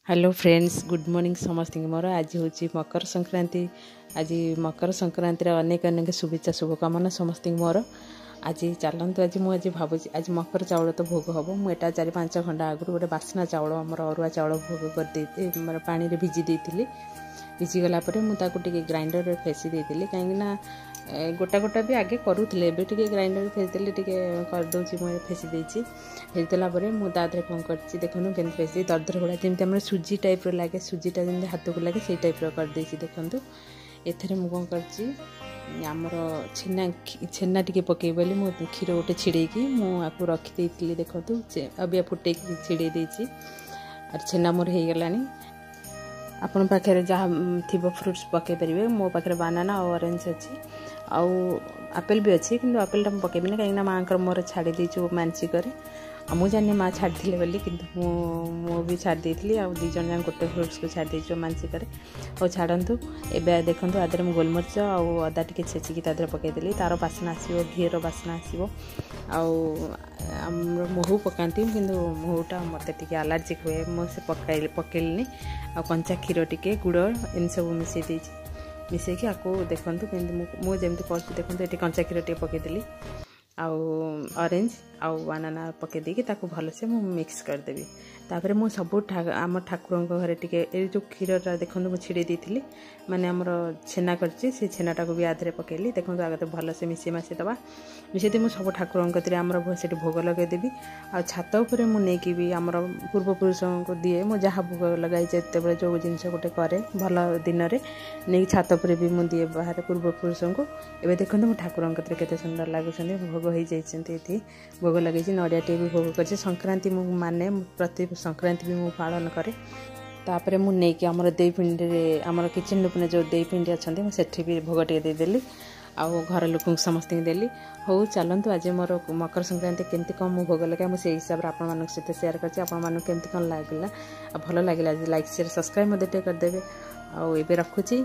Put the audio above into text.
Hello friends good morning समस्त मोर आज हूँ मकर संक्रांति। आज मकर संक्रांति अनेक अनेक शुभेच्छा शुभकामना समस्त मोर। आज चलतु आज मुझे भावुँ आज मकर चाउल तो भोग हम मुझे 4-5 घंटा आगु गोटे बास्ना चाउल आमर अरुआ चाउल भोग कर पानी रे भिजी देती भिजीगला मुझे ग्राइंडर में फेसी देती कहीं गोटा गोटा भी आगे करूले टे ग्राइंडर फेसीदेली करदे मुझे फेसी देती फेसीदेला मुझे कौन कर देखो के फेसी दरदर गुड़ा जमी आम सुजी टाइप लगे सुजीटा जमी हाथ को लगे से टाइप करदे देखूँ एथरे मुझे कौन करमर छेना टे पकई बोली मो क्षीर गोटे छिड़े मुझे रखीदी देखूँ अबिया फुटे छिड़े देती छेना मोर हो गला आपण पाखे जहाँ थी फ्रुट्स पकई पारे मो पाखे बानाना और ऑरेंज अच्छी आउ आपेल भी अच्छी कि आपेलटा मुझे पकईबी कहीं माँ मोर छाड़ी देचु मानसिक मुझे जानी माँ छाड़ी बोली कि भी छाड़ी दी जन जान गोटे फ्रुट्स को छाड़ी देचु मानसिक और छाड़ू ए देखो आदि मुझे गोलमरीच आउ अदा टे छेचिकी तादे पकईदेली तार बासना आसो घीर बासना आसो आमर महू पकाती कि महूटा मत टे आलर्जिक हुए मुझे पकईली आ कंचा क्षीर टे गुड़ इन सब मिसई मिसेकी आपको देखूँ मुझे कर देखो ये कंचा क्षीर टे पकईदेली आउ ऑरेंज आउ बानाना पकईदी भल से मिक्स करदेवी तापर मु सब आम ठाकुर घरे टे जो क्षीरटा देखो मुझे छिड़े दी माने आमर छेना करछि से छेनाटा को भी आधे पकईली देखो आगे भल से मिसे मासी दबा मिसेदी मुझे सब ठाकुर कतरे आमर से भोग लगेदेवी आ छात उपर मुझे भी आमर पूर्वपुरुष को दिए मो जहाँ भोग लगाई जिते जो जिनस गोटे करे भल दिन में नहीं छात उपर भी मुझे दिए बाहर पूर्वपुरुष को एवं देखो मो ठाकुर कतरे केते सुंदर लगुच भोग हो जाती भोग लगे नड़िया टे भी भोग कर संक्रांति माने प्रति संक्रांति भी मुझे पालन करे तापर मुझे आमर देई पिंडी आमर किचन रूपने जो देई पिंडी अच्छा मुझे भी भोग टे देदेली आउ घर लोक समस्त देली हो चलतु आज मोर मकर संक्रांति केमती कौन मुझे भोग लगे मुझे हिसाब से आपण सहित सेयार करमती कौन लगे भल लगे लाइक शेयर सब्सक्राइब करदेवे आउ ए रखुची।